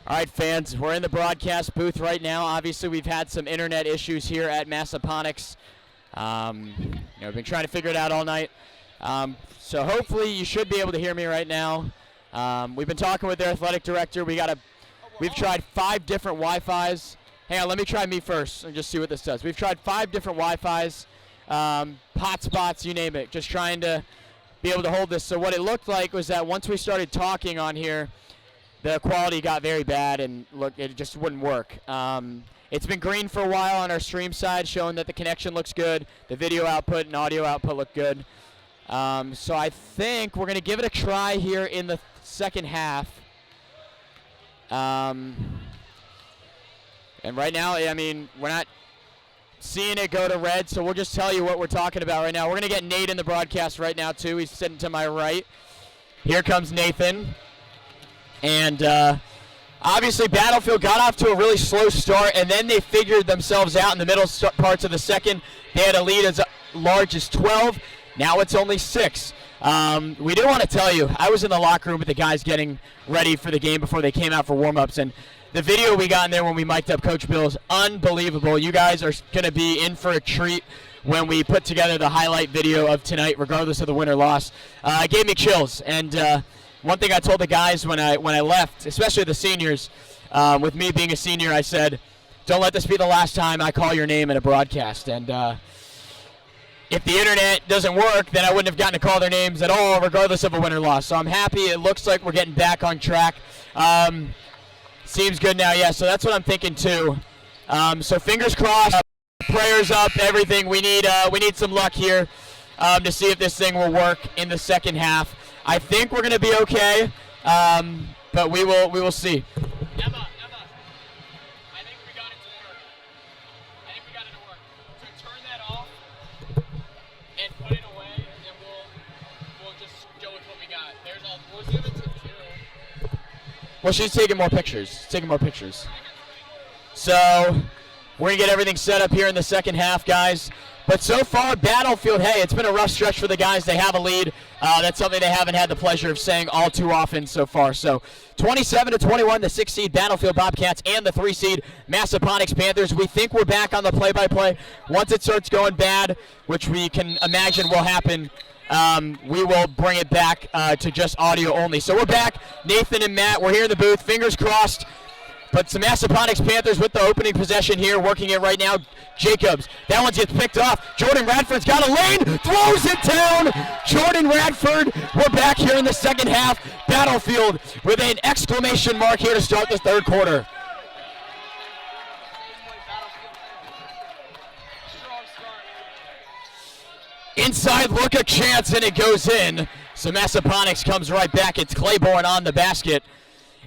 All right, fans, we're in the broadcast booth right now. Obviously, we've had some internet issues here at Massaponax. We've been trying to figure it out all night. So hopefully you should be able to hear me right now. We've been talking with their athletic director. We've tried 5 different Wi-Fis. Hang on, let me try me first and just see what this does. We've tried 5 different Wi-Fis, hotspots, you name it, just trying to be able to hold this. So what it looked like was that once we started talking on here, the quality got very bad and look, it just wouldn't work. It's been green for a while on our stream side, showing that the connection looks good, the video output and audio output look good. So I think we're going to give it a try here in the second half. And right now, I mean, we're not seeing it go to red, so we'll just tell you what we're talking about right now. We're going to get Nate in the broadcast right now, too. He's sitting to my right. Here comes Nathan. And obviously, Battlefield got off to a really slow start, and then they figured themselves out in the middle parts of the second. They had a lead as large as 12. Now it's only 6. We do want to tell you, I was in the locker room with the guys getting ready for the game before they came out for warm-ups, and the video we got in there when we mic'd up Coach Bill is unbelievable. You guys are going to be in for a treat when we put together the highlight video of tonight, regardless of the win or loss. It gave me chills, and one thing I told the guys when I left, especially the seniors, with me being a senior, I said, don't let this be the last time I call your name in a broadcast. And if the internet doesn't work, then I wouldn't have gotten to call their names at all, regardless of a win or loss. So I'm happy. It looks like we're getting back on track. Seems good now, yeah, so that's what I'm thinking too. So fingers crossed, prayers up, everything. We need some luck here to see if this thing will work in the second half. I think we're going to be okay, but we will see. Emma, I think we got it to work. So turn that off and put it away, and we'll just go with what we got. We'll give it to 2. Well, she's taking more pictures. So we're going to get everything set up here in the second half, guys. But so far, Battlefield, hey, it's been a rough stretch for the guys. They have a lead. That's something they haven't had the pleasure of saying all too often so far. So 27-21, the 6 seed Battlefield Bobcats and the 3 seed Massaponax Panthers. We think we're back on the play-by-play. Once it starts going bad, which we can imagine will happen, we will bring it back to just audio only. So we're back. Nathan and Matt, we're here in the booth. Fingers crossed. But some Massaponax Panthers with the opening possession here, working it right now. Jacobs, that one gets picked off. Jordan Radford's got a lane, throws it down. Jordan Radford, we're back here in the second half. Battlefield with an exclamation mark here to start the third quarter. Inside look, a chance, and it goes in. So Massaponax comes right back. It's Claiborne on the basket.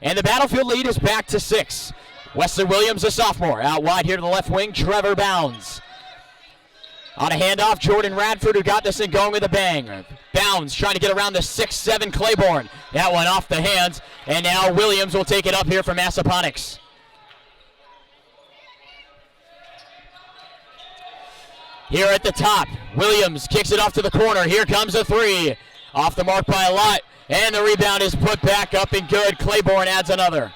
And the Battlefield lead is back to 6. Wesley Williams, a sophomore. Out wide here to the left wing, Trevor Bounds. On a handoff, Jordan Radford, who got this thing going with a bang. Bounds trying to get around the 6'7 Claiborne. That one off the hands. And now Williams will take it up here for Massaponax. Here at the top, Williams kicks it off to the corner. Here comes a 3. Off the mark by a lot. And the rebound is put back up and good. Claiborne adds another.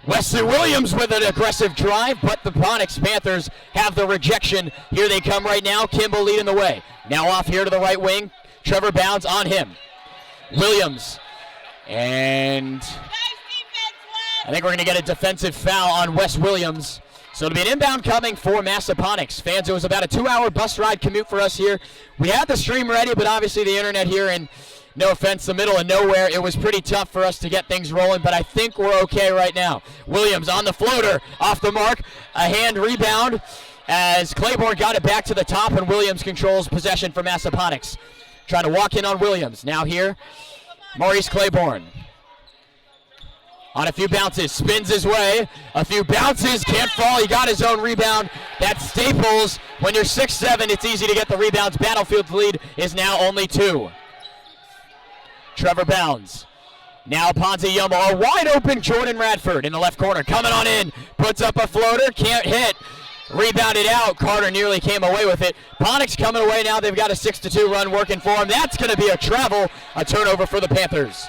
Wesley Williams with an aggressive drive, but the Ponax Panthers have the rejection. Here they come right now. Kimball leading the way. Now off here to the right wing. Trevor Bounds on him. Williams. And I think we're going to get a defensive foul on Wes Williams. So it'll be an inbound coming for Massaponax. Fans, it was about a 2-hour bus ride commute for us here. We had the stream ready, but obviously the internet here, and no offense, the middle of nowhere, it was pretty tough for us to get things rolling, but I think we're okay right now. Williams on the floater, off the mark, a hand rebound as Claiborne got it back to the top, and Williams controls possession for Massaponax. Trying to walk in on Williams. Now here, Maurice Claiborne. On a few bounces, spins his way. A few bounces, can't fall. He got his own rebound. That's Staples. When you're 6'7", it's easy to get the rebounds. Battlefield's lead is now only 2. Trevor Bounds. Now Ponzi Yumbo, a wide open Jordan Radford in the left corner. Coming on in, puts up a floater, can't hit. Rebounded out. Carter nearly came away with it. Ponax coming away now. They've got a 6-2 run working for them. That's going to be a travel, a turnover for the Panthers.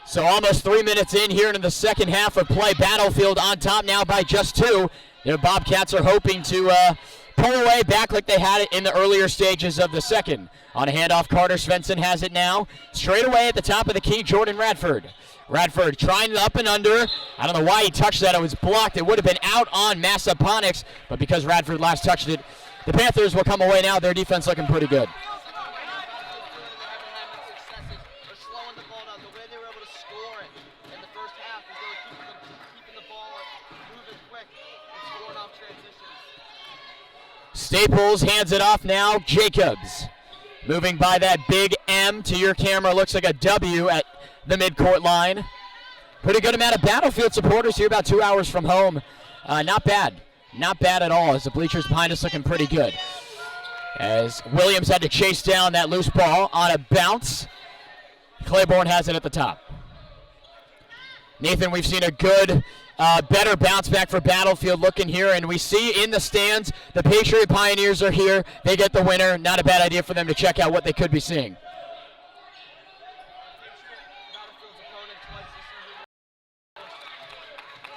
So almost 3 minutes in here into the second half of play. Battlefield on top now by just 2. The Bobcats are hoping to pull away back like they had it in the earlier stages of the second. On a handoff, Carter Svensson has it now. Straight away at the top of the key, Jordan Radford. Radford trying up and under. I don't know why he touched that. It was blocked. It would have been out on Massaponax, but because Radford last touched it, the Panthers will come away now. Their defense looking pretty good. Staples hands it off now. Jacobs moving by that big M to your camera. Looks like a W at the midcourt line. Pretty good amount of Battlefield supporters here, about 2 hours from home. Not bad. Not bad at all, as the bleachers behind us looking pretty good. As Williams had to chase down that loose ball on a bounce. Claiborne has it at the top. Nathan, we've seen a good, better bounce back for Battlefield looking here, and we see in the stands the Patriot Pioneers are here. They get the winner. Not a bad idea for them to check out what they could be seeing.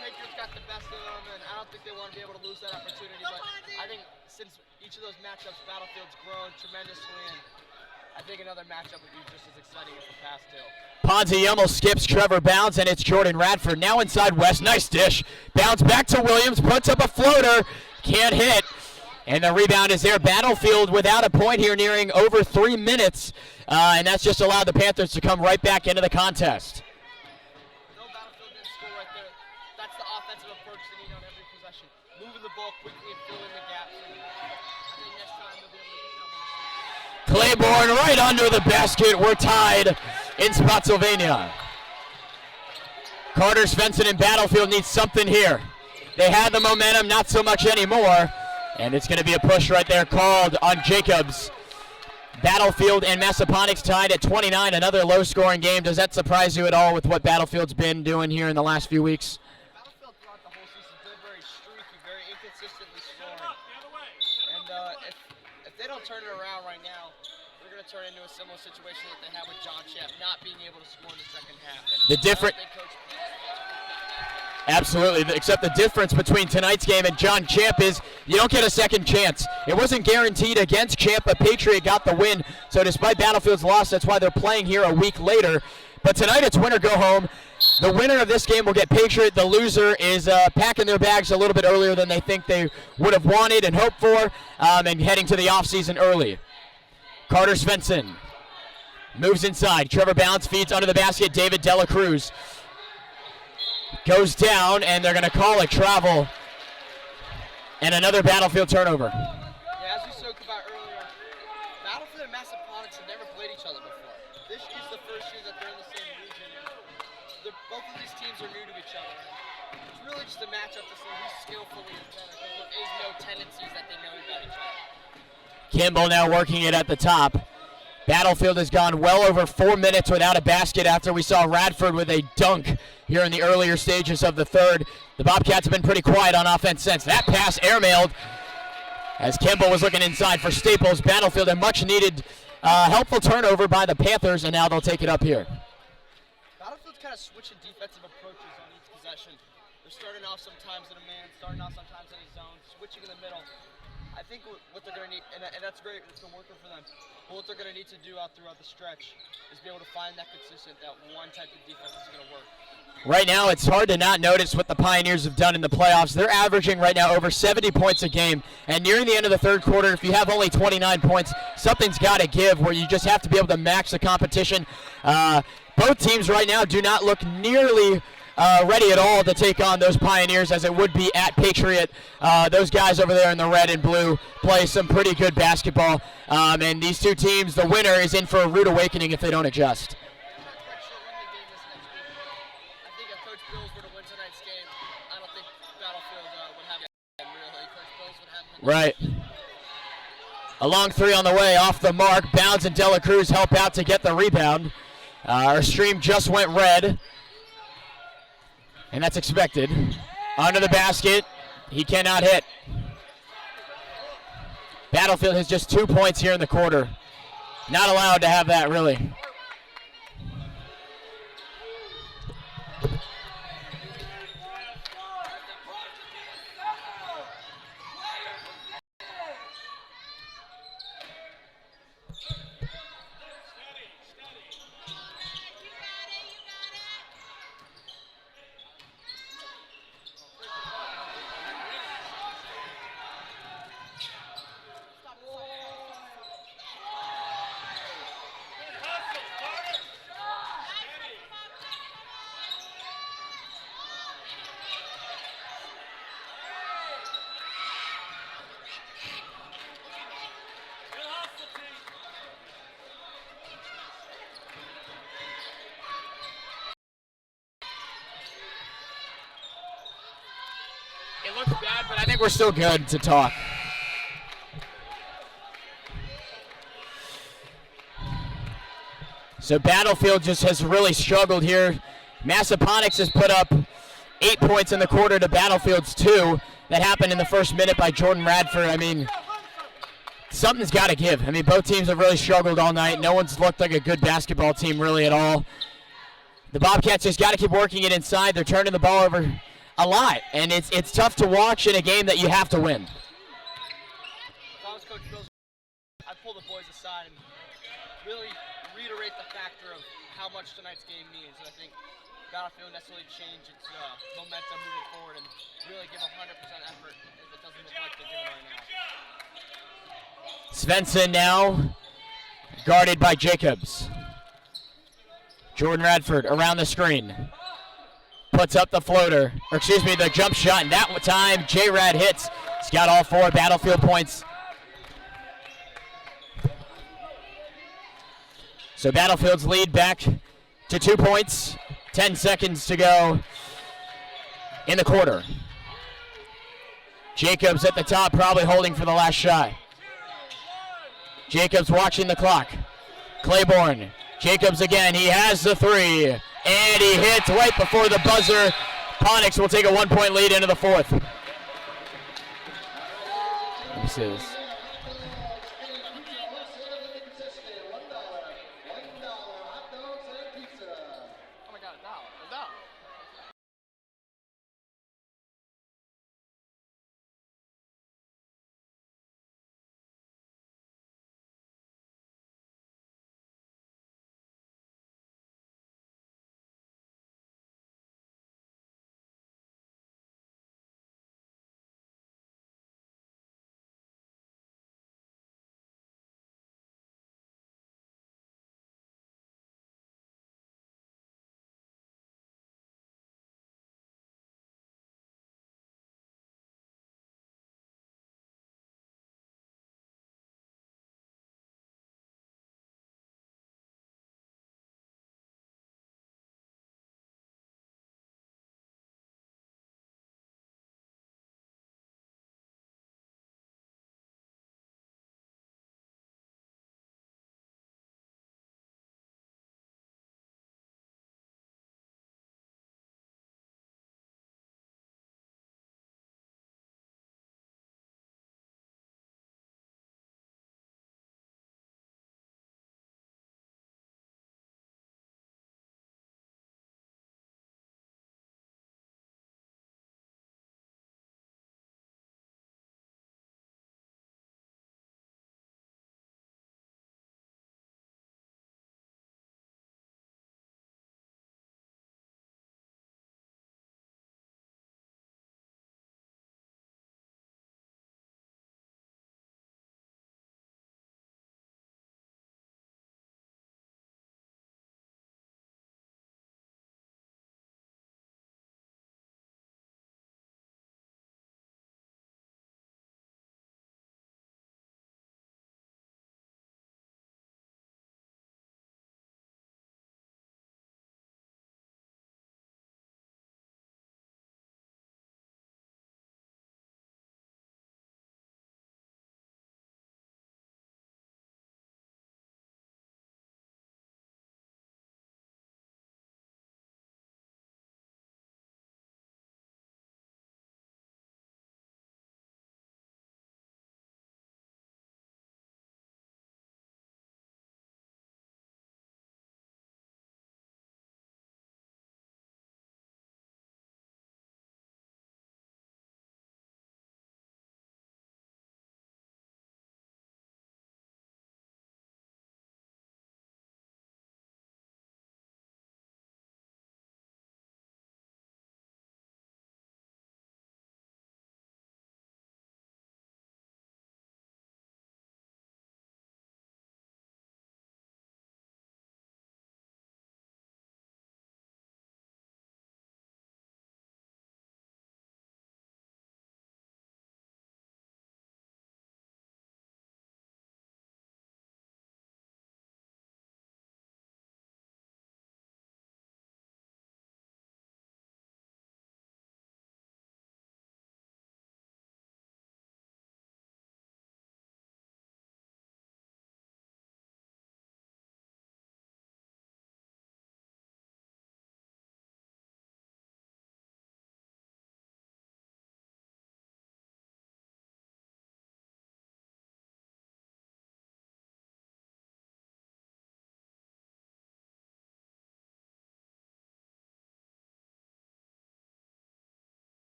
Patriots got the best of them, and I don't think they want to be able to lose that opportunity, but I think since each of those matchups, Battlefield's grown tremendously, and I think another matchup would be just as exciting as the past two. Ponzi almost skips Trevor Bounds, and it's Jordan Radford now inside West. Nice dish. Bounce back to Williams, puts up a floater. Can't hit. And the rebound is there. Battlefield without a point here, nearing over 3 minutes. And that's just allowed the Panthers to come right back into the contest. No, Battlefield didn't score right there. That's the offensive approach they need on every possession. Moving the ball quickly and filling the gaps. I think next time they'll be able to get that one. Claiborne right under the basket. We're tied in Spotsylvania. Carter Svensson and Battlefield need something here. They had the momentum, not so much anymore. And it's going to be a push right there called on Jacobs. Battlefield and Massaponax tied at 29, another low-scoring game. Does that surprise you at all with what Battlefield's been doing here in the last few weeks? Battlefield throughout the whole season has been very streaky, very inconsistently scoring. And if they don't turn it around right now, they're going to turn into a similar situation that they had with John Champ, not being able to score in the second half. And the different. Absolutely, except the difference between tonight's game and John Champ is you don't get a second chance. It wasn't guaranteed against Champ, but Patriot got the win. So despite Battlefield's loss, that's why they're playing here a week later. But tonight it's win or go home. The winner of this game will get Patriot. The loser is packing their bags a little bit earlier than they think they would have wanted and hoped for, and heading to the offseason early. Carter Svensson moves inside. Trevor Bounds feeds under the basket. David Dela Cruz goes down, and they're going to call a travel and another Battlefield turnover. Yeah, as we spoke about earlier, Battlefield and Massaponax have never played each other before. This is the first year that they're in the same region. Both of these teams are new to each other. It's really just a matchup to see who's skillfully better, because there is no tendencies that they know about each other. Kimball now working it at the top. Battlefield has gone well over 4 minutes without a basket after we saw Radford with a dunk here in the earlier stages of the third. The Bobcats have been pretty quiet on offense since. That pass airmailed as Kimball was looking inside for Staples. Battlefield, a much-needed helpful turnover by the Panthers, and now they'll take it up here. Battlefield's kind of switching defensive approaches on each possession. They're starting off sometimes in a man, starting off sometimes in a zone, switching in the middle. I think what they're going to need, and that's great, it's been working for them, but what they're going to need to do out throughout the stretch is be able to find that consistent, that one type of defense that's going to work. Right now, it's hard to not notice what the Pioneers have done in the playoffs. They're averaging right now over 70 points a game, and nearing the end of the third quarter, if you have only 29 points, something's got to give where you just have to be able to match the competition. Both teams right now do not look nearly ready at all to take on those Pioneers as it would be at Patriot. Those guys over there in the red and blue play some pretty good basketball. And these two teams, the winner is in for a rude awakening if they don't adjust. I think if Coach Bills were to win tonight's game, I don't think Battlefield would have it really. Coach Bills would have them. Right. A long three on the way, off the mark. Bounds and Dela Cruz help out to get the rebound. Our stream just went red, and that's expected. Under the basket, he cannot hit. Battlefield has just 2 points here in the quarter. Not allowed to have that, really. It looks bad, but I think we're still good to talk. So Battlefield just has really struggled here. Massaponax has put up 8 points in the quarter to Battlefield's 2. That happened in the first minute by Jordan Radford. I mean, something's got to give. I mean, both teams have really struggled all night. No one's looked like a good basketball team really at all. The Bobcats just got to keep working it inside. They're turning the ball over a lot, and it's tough to watch in a game that you have to win. If I was Coach Bills, I'd pull the boys aside and really reiterate the factor of how much tonight's game means. And I think Battlefield necessarily change its momentum moving forward and really give 100% effort as it doesn't look like they're doing right now. Svensson now guarded by Jacobs. Jordan Radford around the screen. Puts up the floater, or excuse me, the jump shot, and that time J-Rad hits. He's got all 4 Battlefield points. So Battlefield's lead back to 2 points. 10 seconds to go in the quarter. Jacobs at the top, probably holding for the last shot. Jacobs watching the clock. Claiborne. Jacobs again, he has the 3. And he hits right before the buzzer. Ponix will take a 1-point lead into the 4th. Let me see this.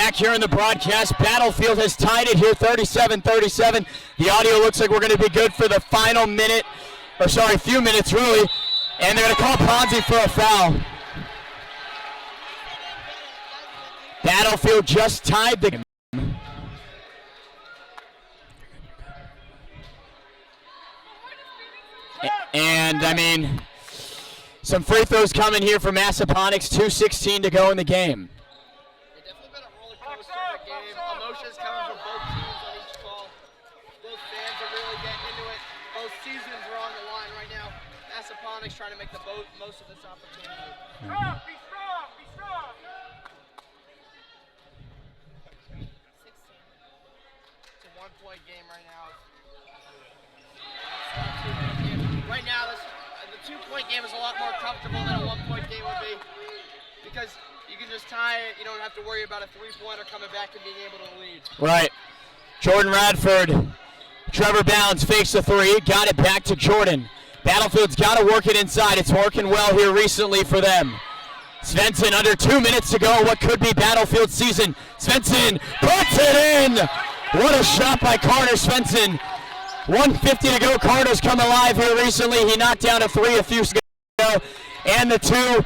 back here in the broadcast. Battlefield has tied it here 37-37. The audio looks like we're going to be good for the final minute, or sorry, few minutes really. And they're going to call Ponzi for a foul. Battlefield just tied the game. And I mean, some free throws coming here for Massaponax. 2:16 to go in the game. It's definitely been a roller coaster of a game. Emotions coming from both teams on each call. Both fans are really getting into it. Both seasons are on the line right now. Massaponax trying to make the most of this opportunity. Strong, be strong, be strong. 16. It's a one-point game right now. Right now, the two-point game is a lot more comfortable than a one-point game would be because you can just tie it. You don't have to worry about a three-pointer coming back and being able to lead. Right. Jordan Radford, Trevor Bounds fakes the three, got it back to Jordan. Battlefield's got to work it inside. It's working well here recently for them. Svensson under 2 minutes to go. What could be Battlefield season? Svensson puts it in. What a shot by Carter Svensson. 1:50 to go. Carter's come alive here recently. He knocked down a three a few seconds ago. And the two,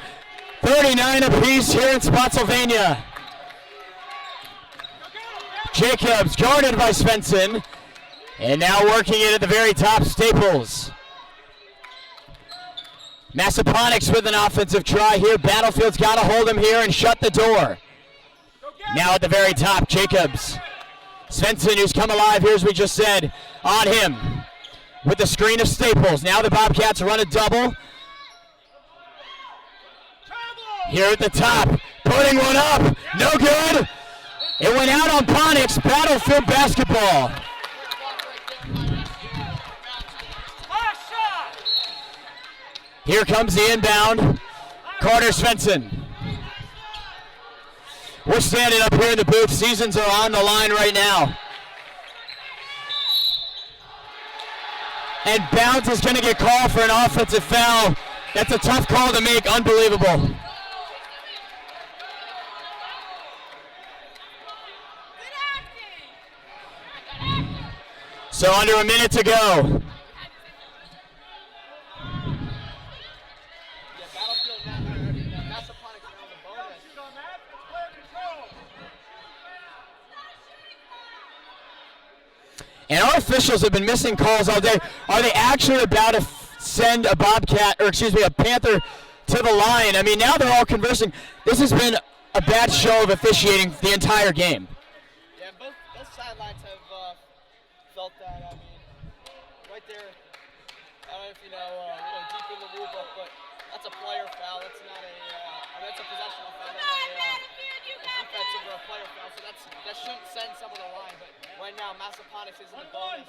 39 apiece here in Spotsylvania. Jacobs guarded by Svensson. And now working it at the very top, Staples. Massaponax with an offensive try here. Battlefield's got to hold him here and shut the door. Now at the very top, Jacobs. Svensson, who's come alive here, as we just said, on him with the screen of Staples. Now the Bobcats run a double. Here at the top, putting one up, no good. It went out on Ponix. Battlefield basketball. Here comes the inbound, Carter Svensson. We're standing up here in the booth. Seasons are on the line right now. And Bounds is going to get called for an offensive foul. That's a tough call to make. Unbelievable. So under a minute to go. And our officials have been missing calls all day. Are they actually about to send a Bobcat, or excuse me, a Panther to the line? I mean, now they're all conversing. This has been a bad show of officiating the entire game. Yeah, both sidelines have felt that. I mean, right there, I don't know if you know, deep in the rule book, but that's a player foul. That's not a, that's a possessional foul, not a defensive or a player foul. So that shouldn't send someone to the line. But right now, Massaponax is in the bonus.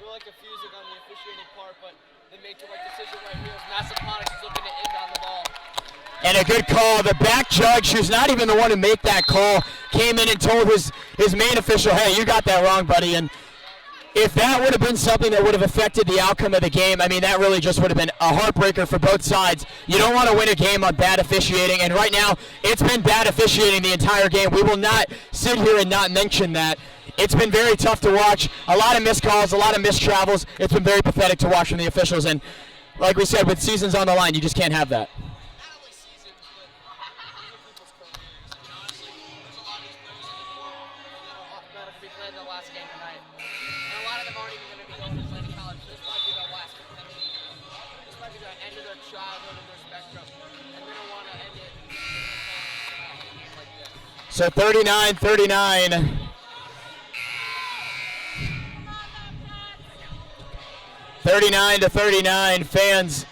Really confusing on the officiating part, but they made the right decision right here. Massaponax is looking to end on the ball. And a good call. The back judge, who's not even the one who made that call, came in and told his main official, hey, you got that wrong, buddy. And if that would have been something that would have affected the outcome of the game, I mean, that really just would have been a heartbreaker for both sides. You don't want to win a game on bad officiating, and right now, it's been bad officiating the entire game. We will not sit here and not mention that. It's been very tough to watch. A lot of missed calls, a lot of missed travels. It's been very pathetic to watch from the officials, and like we said, with seasons on the line, you just can't have that. So 39-39. 39-39, fans.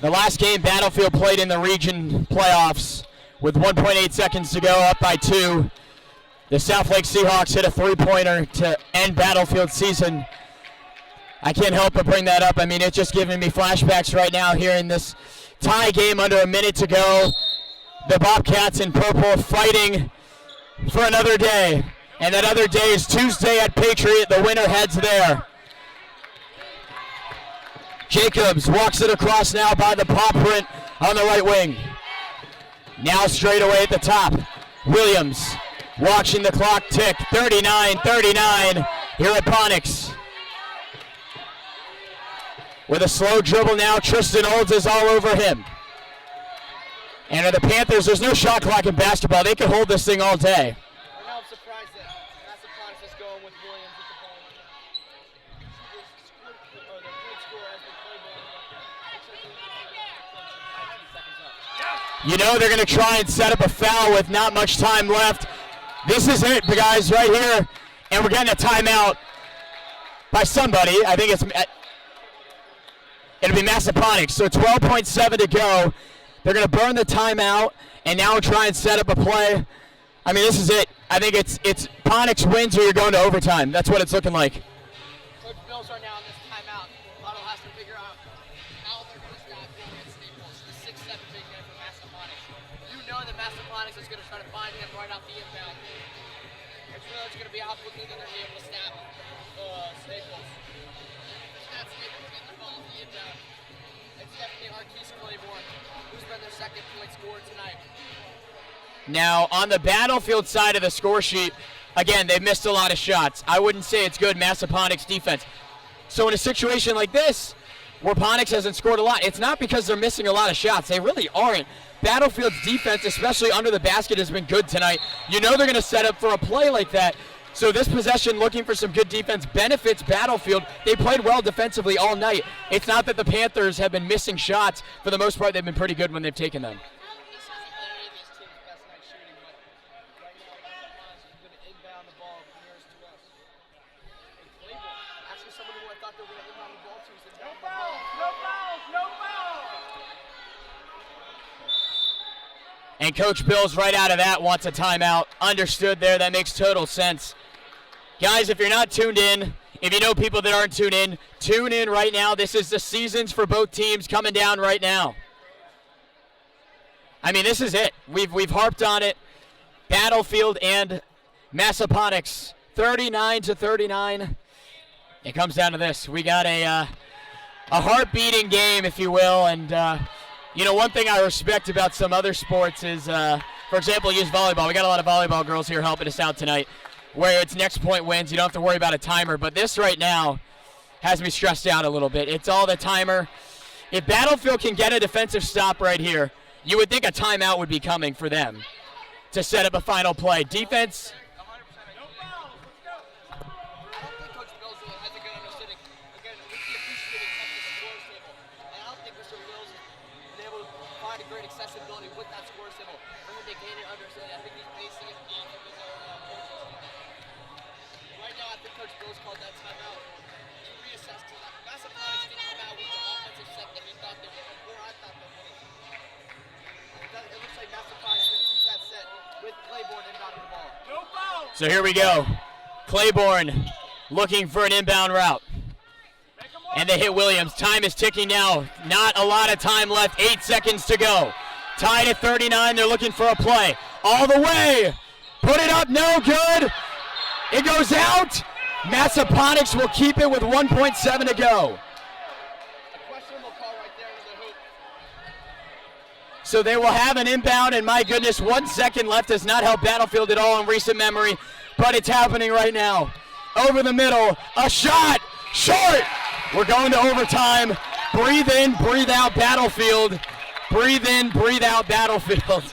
The last game Battlefield played in the region playoffs with 1.8 seconds to go, up by 2. The South Lake Seahawks hit a three-pointer to end Battlefield season. I can't help but bring that up. I mean, it's just giving me flashbacks right now here in this tie game under a minute to go. The Bobcats in purple fighting for another day. And that other day is Tuesday at Patriot. The winner heads there. Jacobs walks it across now by the paw print on the right wing. Now straight away at the top. Williams watching the clock tick. 39-39 here at Ponix. With a slow dribble now, Tristan Olds is all over him. And the Panthers, there's no shot clock in basketball. They could hold this thing all day. Right now I'm surprised that Massaponax is going with Williams with the ball right now. The point scorer has been Claiborne. You know they're going to try and set up a foul with not much time left. This is it, guys, right here. And we're getting a timeout by somebody. I think it'll be Massaponax. So 12.7 to go. They're going to burn the timeout and now try and set up a play. I mean, this is it. I think it's Ponix wins or you're going to overtime. That's what it's looking like. Coach Bills are now in this timeout. Lotto has to figure out how they're going to stop going at Staples. The 6-7 big man for Massaponax. You know that Massaponax is going to try to find him right off the inbound. It's really going to be how quickly they're going to be able to stop Staples. It's not Staples getting the ball off the inbound. It's definitely Arquise Claiborne, who's been their second point scorer tonight. Now, on the Battlefield side of the score sheet, again, they've missed a lot of shots. I wouldn't say it's good Massaponax defense. So in a situation like this, where Ponix hasn't scored a lot, it's not because they're missing a lot of shots. They really aren't. Battlefield's defense, especially under the basket, has been good tonight. You know they're going to set up for a play like that. So this possession, looking for some good defense, benefits Battlefield. They played well defensively all night. It's not that the Panthers have been missing shots. For the most part, they've been pretty good when they've taken them. This isn't any of this team's best night shooting, but right now Massaponax is going to inbound the ball nearest to us. And Claiborne, actually somebody who I thought they were going to inbound the ball to, is inbound the ball. No fouls, no fouls. And Coach Bills right out of that wants a timeout. Understood there. That makes total sense. Guys, if you're not tuned in, if you know people that aren't tuned in, tune in right now. This is the seasons for both teams coming down right now. I mean, this is it. We've harped on it. Battlefield and Massaponax, 39-39. It comes down to this. We got a heart-beating game, if you will, and you know, one thing I respect about some other sports is, for example, use volleyball. We got a lot of volleyball girls here helping us out tonight, where it's next point wins. You don't have to worry about a timer. But this right now has me stressed out a little bit. It's all the timer. If Battlefield can get a defensive stop right here, you would think a timeout would be coming for them to set up a final play. Defense. I don't think Coach Bills has a good understanding. Again, with the officiating of the scores table, and I don't think Mr. Bills has been able to find a great accessibility with that scores table for him to gain an understanding. I think he's basing it off of his own coaches. Right now, I think Coach Bills called that timeout to reassess. Massaponax didn't come out with the offensive set that he thought they would, or I thought they would. It looks like Massaponax is going to keep that set with Claiborne inbounding the ball. No fouls. So here we go. Claiborne looking for an inbound route. And they hit Williams. Time is ticking now. Not a lot of time left. 8 seconds to go. Tied at 39. They're looking for a play. All the way. Put it up. No good. It goes out. Massaponax will keep it with 1.7 to go. A questionable call right there into the hoop. So they will have an inbound, and my goodness, 1 second left has not helped Battlefield at all in recent memory, but it's happening right now. Over the middle, a shot, short. We're going to overtime. Breathe in, breathe out, Battlefield. Breathe in, breathe out, Battlefield. Another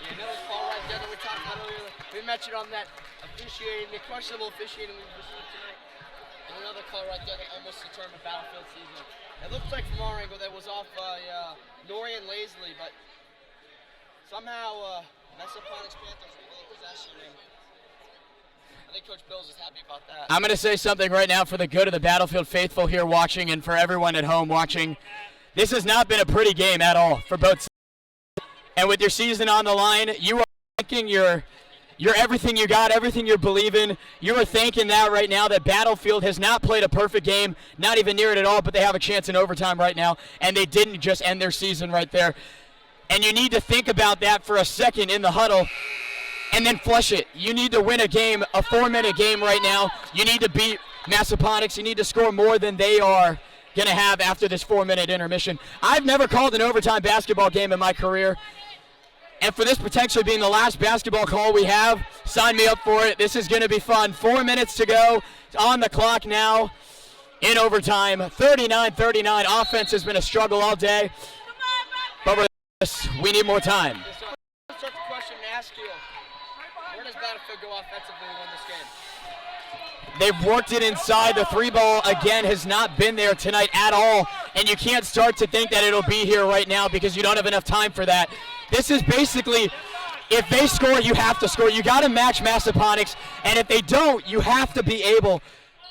call right there that we talked about earlier. We mentioned on that officiating, the questionable officiating we've received tonight. And another call right there that almost determined Battlefield season. It looks like from our angle that was off by Norian Lazley, but somehow Massaponax Panthers regained possession. And I think Coach Bills is happy about that. I'm going to say something right now for the good of the Battlefield faithful here watching and for everyone at home watching. This has not been a pretty game at all for both sides. And with your season on the line, you are thanking your everything you got, everything you believe in. You are thanking that right now, that Battlefield has not played a perfect game, not even near it at all, but they have a chance in overtime right now, and they didn't just end their season right there. And you need to think about that for a second in the huddle and then flush it. You need to win a game, a 4-minute game right now. You need to beat Massaponax. You need to score more than they are going to have after this 4-minute intermission. I've never called an overtime basketball game in my career. And for this potentially being the last basketball call we have, sign me up for it. This is going to be fun. 4 minutes to go on the clock now in overtime. 39-39. Offense has been a struggle all day. But with this, we need more time. So I'll start the question and ask you, where does Battlefield go offensively to win this game? They've worked it inside. The three ball, again, has not been there tonight at all. And you can't start to think that it'll be here right now because you don't have enough time for that. This is basically, if they score, you have to score. You got to match Massaponax. And if they don't, you have to be able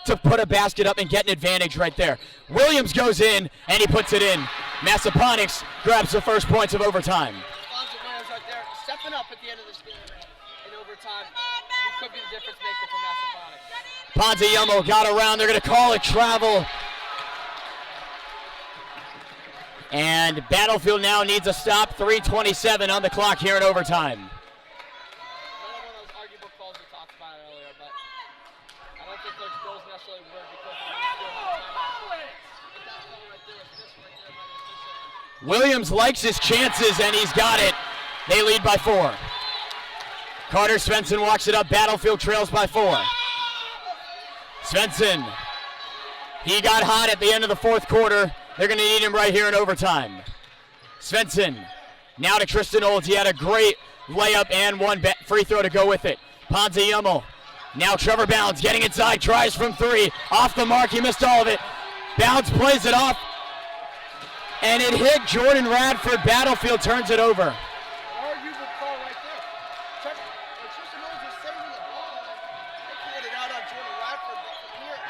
to put a basket up and get an advantage right there. Williams goes in, and he puts it in. Massaponax grabs the first points of overtime. Williams right there, stepping up at the end of this game in overtime. He could be the difference maker for Massaponax. Ponziello got around. They're going to call it travel. And Battlefield now needs a stop. 3:27 on the clock here in overtime. Another one of those arguable calls we talked about earlier, but I don't think Coach Bill's necessarily worried because of that call right there was missed right there by the official. Williams likes his chances, and he's got it. They lead by 4. Carter Svensson walks it up. Battlefield trails by 4. Svensson, he got hot at the end of the fourth quarter. They're going to need him right here in overtime. Svensson, now to Tristan Olds. He had a great layup and one free throw to go with it. Ponziello, now Trevor Bounds getting inside, tries from 3. Off the mark, he missed all of it. Bounds plays it off, and it hit Jordan Radford. Battlefield turns it over. An arguable call right there. Tristan Olds is saving the ball. They pulled it out on Jordan Radford, but from here,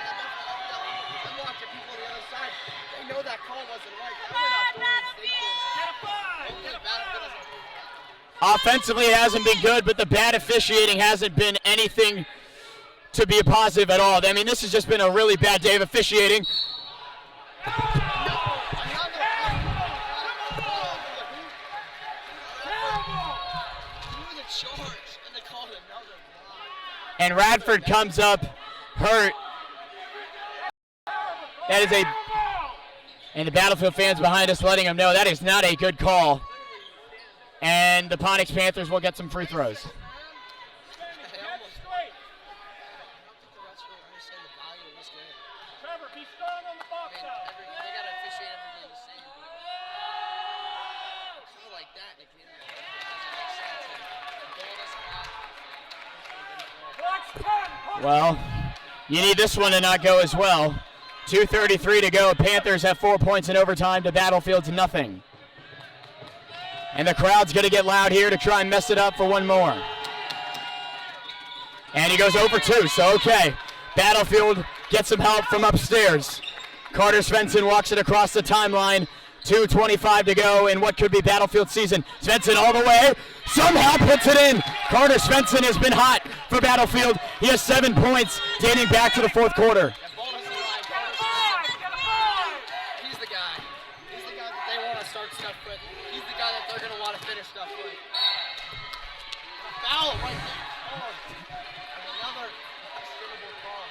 I'm watching people on the other side. They know that call wasn't right. That went out Dorian Staples. Offensively, it hasn't been good, but the bad officiating hasn't been anything to be a positive at all. I mean, this has just been a really bad day of officiating. And Radford comes up hurt. That is and the Battlefield fans behind us letting them know that is not a good call. And the Ponix Panthers will get some free throws. Well, you need this one to not go as well. 2:33 to go. Panthers have 4 points in overtime to Battlefield's nothing. And the crowd's going to get loud here to try and mess it up for one more. And he goes over 2, so okay. Battlefield gets some help from upstairs. Carter Svensson walks it across the timeline. 2:25 to go in what could be Battlefield season. Svensson all the way, somehow puts it in. Carter Svensson has been hot for Battlefield. He has 7 points dating back to the fourth quarter. He's the guy. He's the guy that they want to start stuff with. He's the guy that they're going to want to finish stuff with. A foul right there. And another questionable call.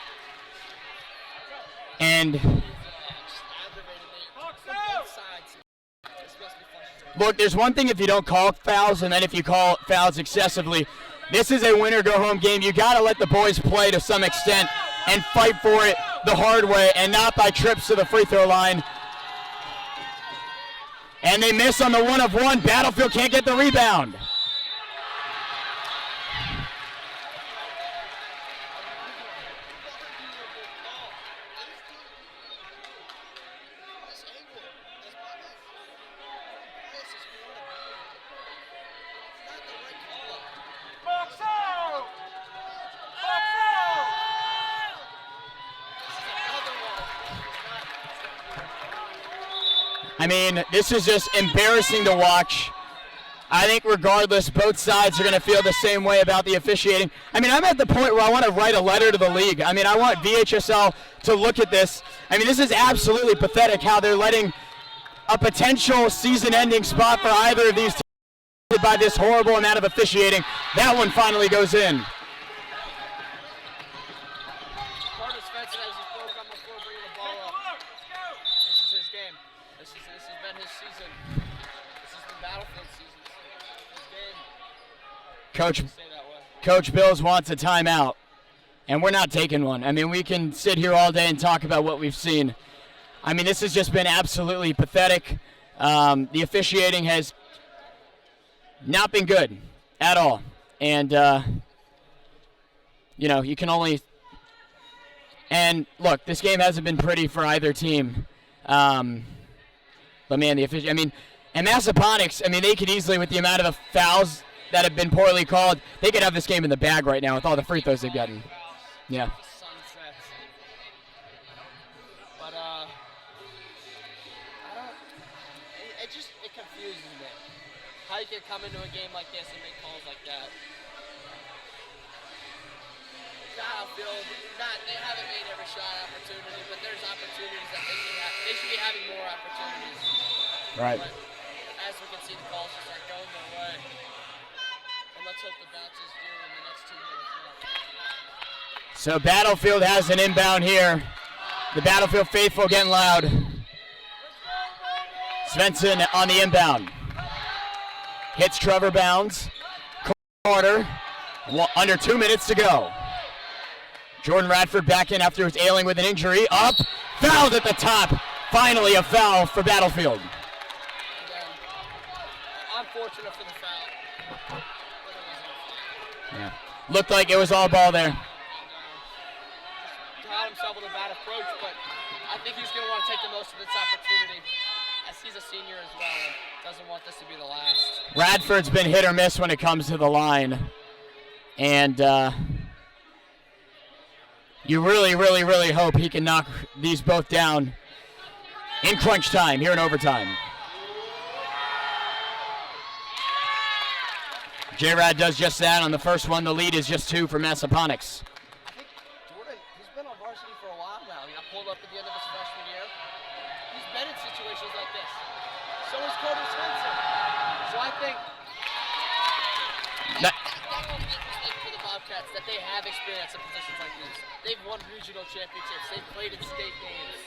And look, there's one thing if you don't call fouls, and then if you call fouls excessively. This is a winner-go-home game. You got to let the boys play to some extent and fight for it the hard way and not by trips to the free throw line. And they miss on the 1-of-1. Battlefield can't get the rebound. I mean, this is just embarrassing to watch. I think regardless, both sides are going to feel the same way about the officiating. I mean, I'm at the point where I want to write a letter to the league. I mean, I want VHSL to look at this. I mean, this is absolutely pathetic how they're letting a potential season-ending spot for either of these teams by this horrible amount of officiating. That one finally goes in. This has been his season. This has been Battlefield season. His game. Coach Bills wants a timeout, and we're not taking one. I mean, we can sit here all day and talk about what we've seen. I mean, this has just been absolutely pathetic. The officiating has not been good at all. And, you can only... And, look, this game hasn't been pretty for either team. But, man, the officiating... I mean, and Massaponax, I mean, they could easily, with the amount of the fouls that have been poorly called, they could have this game in the bag right now with all the free throws they've gotten. Yeah. But it confuses me. How you can come into a game like this and make calls like that. Battlefield, they haven't made every shot opportunity, but there's opportunities that they should be having more opportunities. Right. But as we can see, the calls just aren't going their way. And let's hope the bounces do in the next 2 minutes. So Battlefield has an inbound here. The Battlefield faithful getting loud. Svensson on the inbound. Hits Trevor Bounds. Carter. Under 2 minutes to go. Jordan Radford back in after he was ailing with an injury. Up. Fouled at the top. Finally a foul for Battlefield. Unfortunate for the foul. Yeah. Looked like it was all ball there. Got himself with a bad approach, but I think he's going to want to take the most of this opportunity, as he's a senior as well and doesn't want this to be the last. Radford's been hit or miss when it comes to the line. And you really, really, really hope he can knock these both down in crunch time here in overtime. J-Rad does just that on the first one. The lead is just 2 for Massaponax. I think Jordan, he's been on varsity for a while now. He got pulled up at the end of his freshman year. He's been in situations like this. So is Cody Spencer. So I think that will be interesting for the Bobcats that they have experience in positions like this. They've won regional championships. They've played in state games.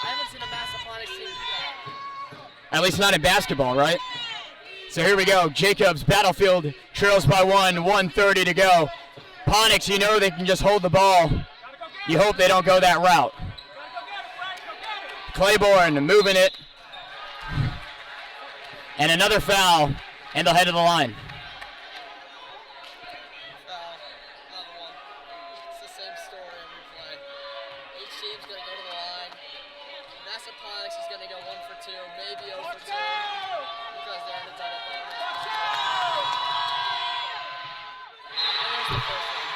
I haven't seen a Massaponax team do that. At least not in basketball, right? So here we go. Jacobs, Battlefield trails by 1:30 to go. Ponix, you know they can just hold the ball. You hope they don't go that route. Claiborne moving it. And another foul, and they'll head to the line. Another one. It's the same story every play. Each team's going to go to the line. Massaponax is going to go 1 for 2, maybe 0 for 2. Because they're in a double bonus. And there's the first one.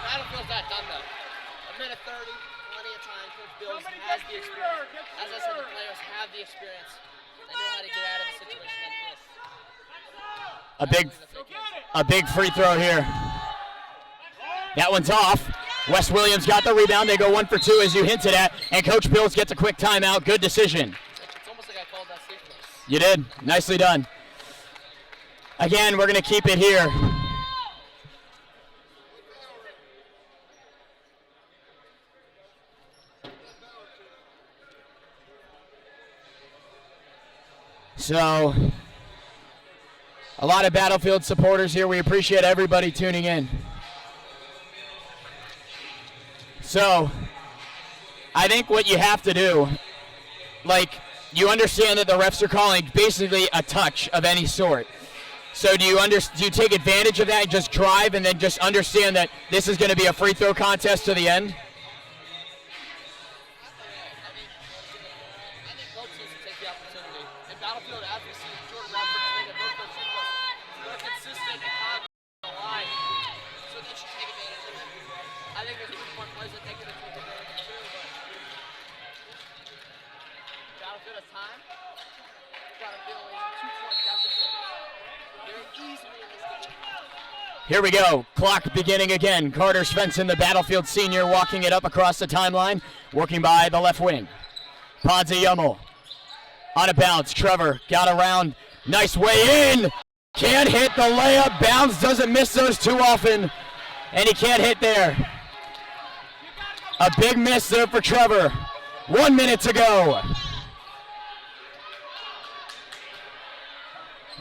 Battlefield's not done though. A minute 30, plenty of time. Coach Bills has the experience. As I said, the players have the experience. They know how to get out of a situation like this. A big free throw here. That one's off. Wes Williams got the rebound. They go 1 for 2 as you hinted at. And Coach Bills gets a quick timeout. Good decision. It's almost like I called that sequence. You did. Nicely done. Again, we're going to keep it here. So, a lot of Battlefield supporters here. We appreciate everybody tuning in. So, I think what you have to do, you understand that the refs are calling basically a touch of any sort. So do you take advantage of that and just drive and then just understand that this is going to be a free throw contest to the end? I think both teams will take the opportunity. In Battlefield, as we see Jordan Radford made a both those sequences, they're consistent and confident on the line. So they should take advantage of it. I think there's 2-point plays that they could have taken advantage of too, but Battlefield has time. Battlefield is a 2-point deficit. They're easily in this game. Here we go. Clock beginning again. Carter Svensson, the Battlefield senior, walking it up across the timeline, working by the left wing. Ponzi Yummel on a bounce. Trevor got around. Nice way in. Can't hit the layup. Bounds doesn't miss those too often, and he can't hit there. A big miss there for Trevor. 1 minute to go.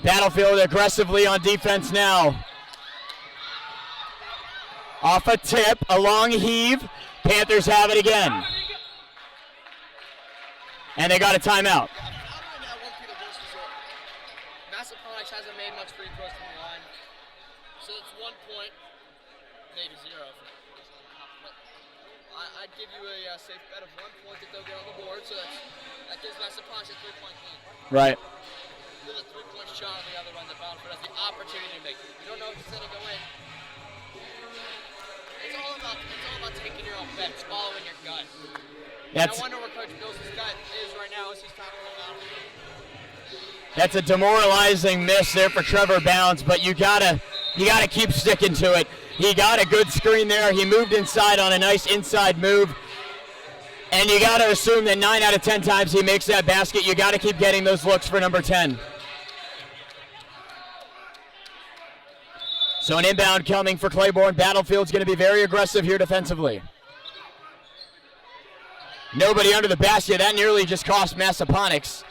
Battlefield aggressively on defense now. Off a tip, a long heave. Panthers have it again. And they got a timeout. Massaponax hasn't made much free throws from the line. So it's 1 point, maybe 0. I'd give you a safe bet of 1 point that they'll get on the board, so that gives Massaponax a 3-point lead. Right. There's a 3-point shot on the other end of the Battlefield. Has the opportunity to make it. You don't know if it's going to go in. It's all about taking your own bets, following your gut. And I wonder where Coach Bill's gut is right now as he's talking about it. That's a demoralizing miss there for Trevor Bounds, but you gotta keep sticking to it. He got a good screen there. He moved inside on a nice inside move. And you gotta assume that 9 out of 10 times he makes that basket. You gotta keep getting those looks for number 10. So an inbound coming for Claiborne. Battlefield's gonna be very aggressive here defensively. Nobody under the basket. That nearly just cost Massaponax.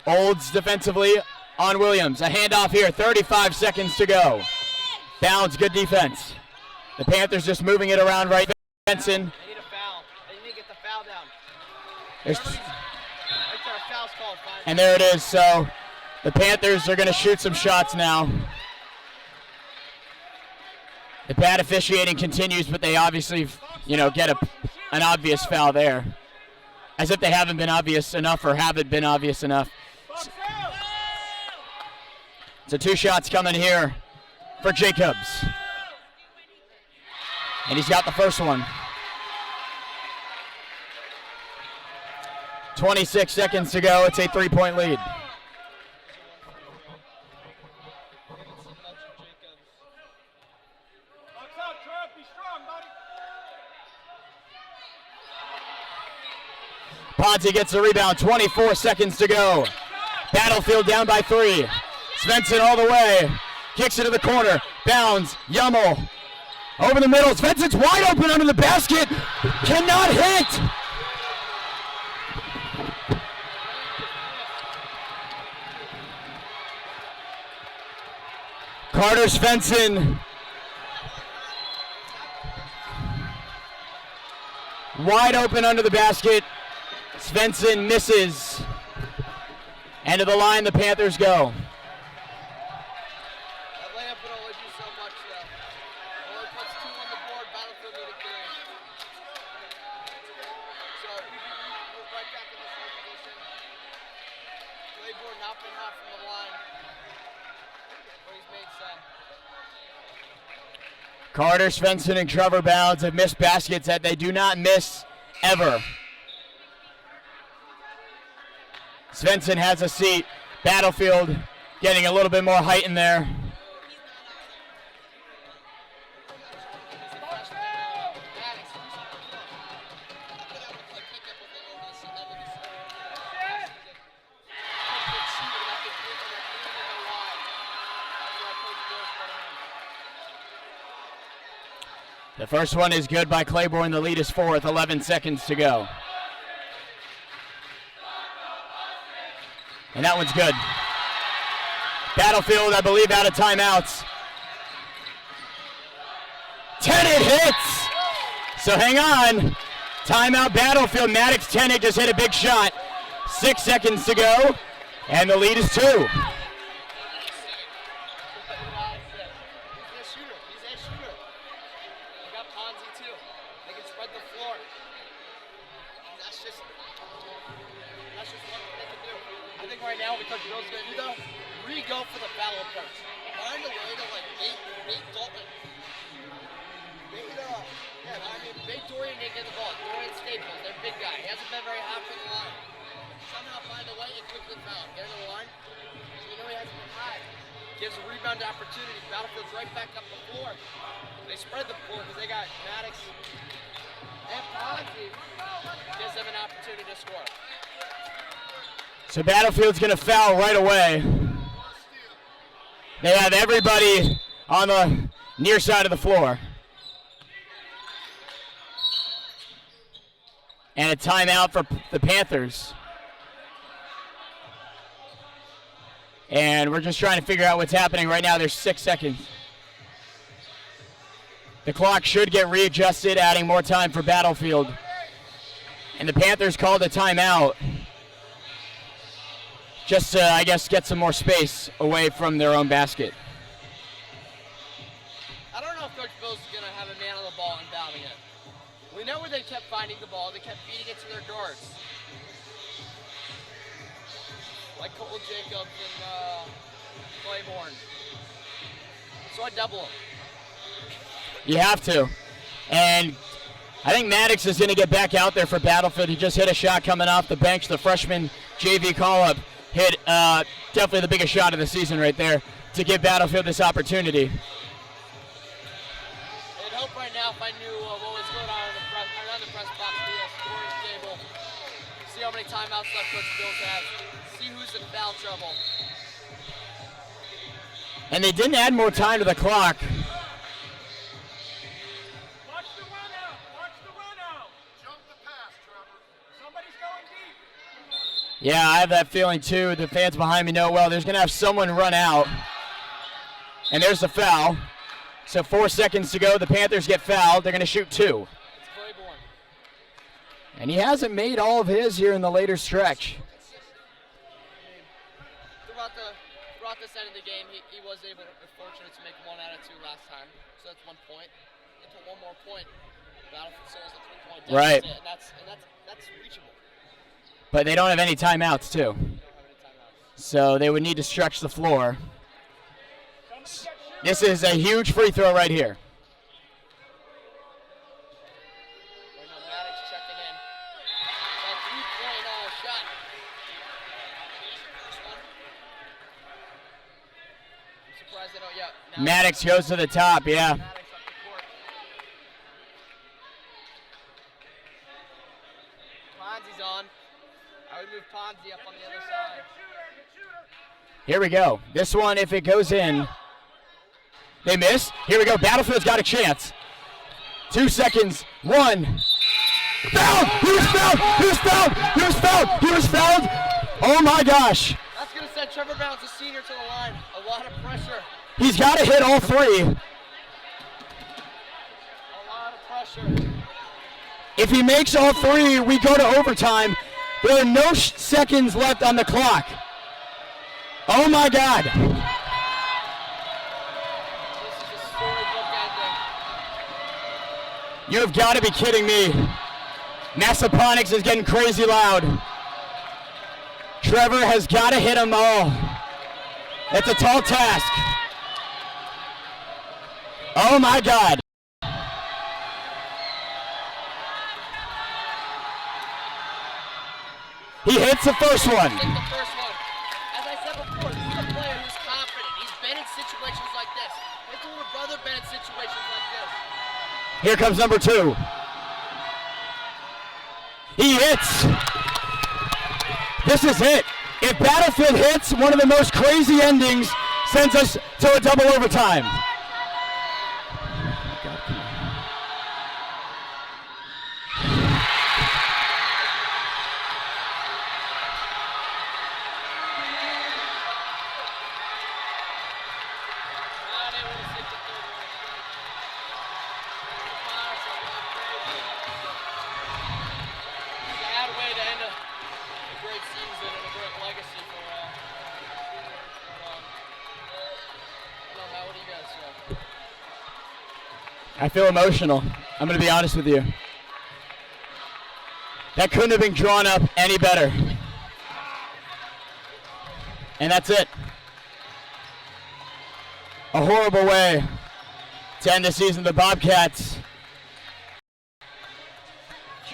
Olds defensively on Williams. A handoff here, 35 seconds to go. Bounds, good defense. The Panthers just moving it around right. Benson. They need a foul. They need to get the foul down. Foul's called. And there it is. So the Panthers are going to shoot some shots now. The bad officiating continues, but they obviously, get an obvious foul there. As if they haven't been obvious enough or haven't been obvious enough. So 2 shots coming here for Jacobs. And he's got the first one. 26 seconds to go. It's a 3-point lead. Ponzi gets the rebound, 24 seconds to go. Battlefield down by 3. Svensson all the way. Kicks it to the corner. Bounds. Yummel. Over the middle. Svensson's wide open under the basket. Cannot hit. Carter Svensson. Wide open under the basket. Svensson misses. End of the line, the Panthers go. That layup would only do so much, though. Only puts 2 on the board, Battlefield needed 3. So we're right back in the same position. Claiborne not been hot from the line, but he's made some. Carter Svensson and Trevor Bounds have missed baskets that they do not miss ever. Svensson has a seat. Battlefield getting a little bit more height in there. The first one is good by Claiborne. The lead is 4 with 11 seconds to go. And that one's good. Battlefield, I believe, out of timeouts. Tennant hits! So hang on. Timeout Battlefield. Maddox Tennant just hit a big shot. 6 seconds to go. And the lead is 2. He's a shooter. They got Ponzi, too. They can spread the floor. That's just what they can do. I think right now, because Bill's going to do, though, go for the foul approach. Find a way to, bait Dalton. Bait Dorian didn't get the ball. Dorian Staples, their big guy. He hasn't been very hot for the line. Somehow find a way and quickly foul. Get into the line. So he hasn't been high. Gives a rebound opportunity. Battlefield's right back up the floor. They spread the floor because they got Maddox and Ponzi. Gives them an opportunity to score. So Battlefield's going to foul right away. They have everybody on the near side of the floor. And a timeout for the Panthers. And we're just trying to figure out what's happening right now. There's 6 seconds. The clock should get readjusted, adding more time for Battlefield. And the Panthers called a timeout. Just to, I guess, get some more space away from their own basket. I don't know if Coach Bill's going to have a man on the ball inbounding it. We know where they kept finding the ball. They kept feeding it to their guards. Like Cole Jacobs and Claiborne. So I double them. You have to. And I think Maddox is going to get back out there for Battlefield. He just hit a shot coming off the bench. The freshman JV call-up hit definitely the biggest shot of the season right there to give Battlefield this opportunity. It'd help right now if I knew what was going on in the press box, the scoring table. See how many timeouts left Coach Bills has. See who's in foul trouble. And they didn't add more time to the clock. Watch the run out. Watch the run out. Jump the pass, Trevor. Somebody's going deep. Yeah, I have that feeling too. The fans behind me know well. There's going to have someone run out. And there's the foul. So 4 seconds to go. The Panthers get fouled. They're going to shoot 2. It's Claiborne. And he hasn't made all of his here in the later stretch. Throughout this end of the game, he was fortunate to make 1 out of 2 last time. So that's 1 point. They put 1 more point. Battlefield still has a 3-point deficit. Right. And that's reachable. But they don't have any timeouts too. They don't have any timeouts. So they would need to stretch the floor. This is a huge free throw right here. Right now, Maddox checking in. That 3-point shot. First one. I'm surprised they don't. Yeah. Maddox goes to the top, yeah. Maddox up the court. Ponzi's on. I would move Ponzi up on the other side. Here we go. This one, if it goes in, they miss. Here we go. Battlefield's got a chance. 2 seconds. 1. Fouled! He was fouled! He was fouled! He was fouled! He was fouled! Oh my gosh. That's going to send Trevor Bounds, a senior, to the line. A lot of pressure. He's got to hit all 3. A lot of pressure. If he makes all 3, we go to overtime. There are no seconds left on the clock. Oh my God. This is a storybook ending. You have got to be kidding me. Massaponax is getting crazy loud. Trevor has got to hit them all. It's a tall task. Oh my God. He hits the first one. Hit the first one. As I said before, this is a player who's confident. He's been in situations like this. His older brother been in situations like this. Here comes number 2. He hits. This is it. If Battlefield hits, one of the most crazy endings sends us to a double overtime. Not able to stick the third one. The Pirates are going crazy. Sad way to end a great season and a great legacy for seniors. But, I don't know, Matt, what do you guys say? I feel emotional. I'm going to be honest with you. That couldn't have been drawn up any better. And that's it. A horrible way to end the season. The Bobcats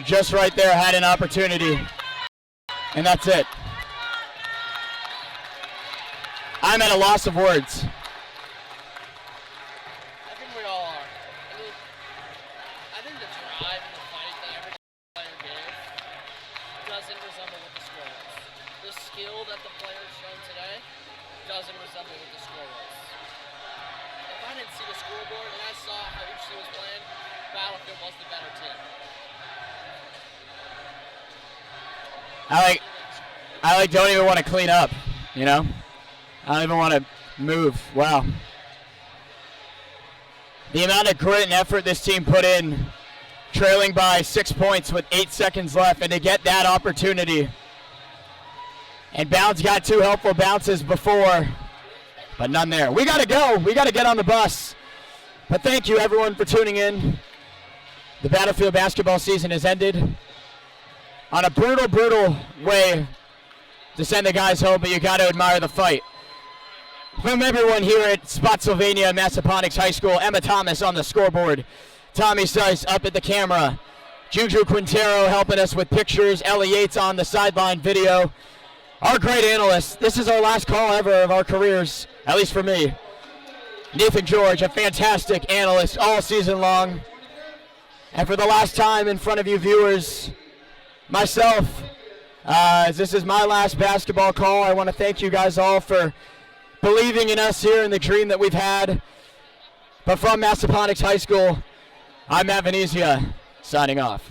just right there had an opportunity. And that's it. I'm at a loss of words. I think we all are. I think the drive and the fight that every player gave doesn't resemble what the score was. The skill that the players shown today doesn't resemble what the score was. If I didn't see the scoreboard and I saw how each team was playing, Battlefield was the better team. I don't even want to clean up, you know? I don't even want to move. Wow. The amount of grit and effort this team put in, trailing by 6 points with 8 seconds left, and to get that opportunity. And Bounds got 2 helpful bounces before, but none there. We got to go. We got to get on the bus. But thank you, everyone, for tuning in. The Battlefield basketball season has ended on a brutal, brutal way to send the guys home, but you got to admire the fight. From everyone here at Spotsylvania, Massaponax High School, Emma Thomas on the scoreboard, Tommy Seiss up at the camera, Juju Quintero helping us with pictures, Ellie Yates on the sideline video. Our great analysts, this is our last call ever of our careers, at least for me. Nathan George, a fantastic analyst all season long. And for the last time in front of you viewers, myself, as this is my last basketball call, I want to thank you guys all for believing in us here in the dream that we've had. But from Massaponax High School, I'm Matt Venezia, signing off.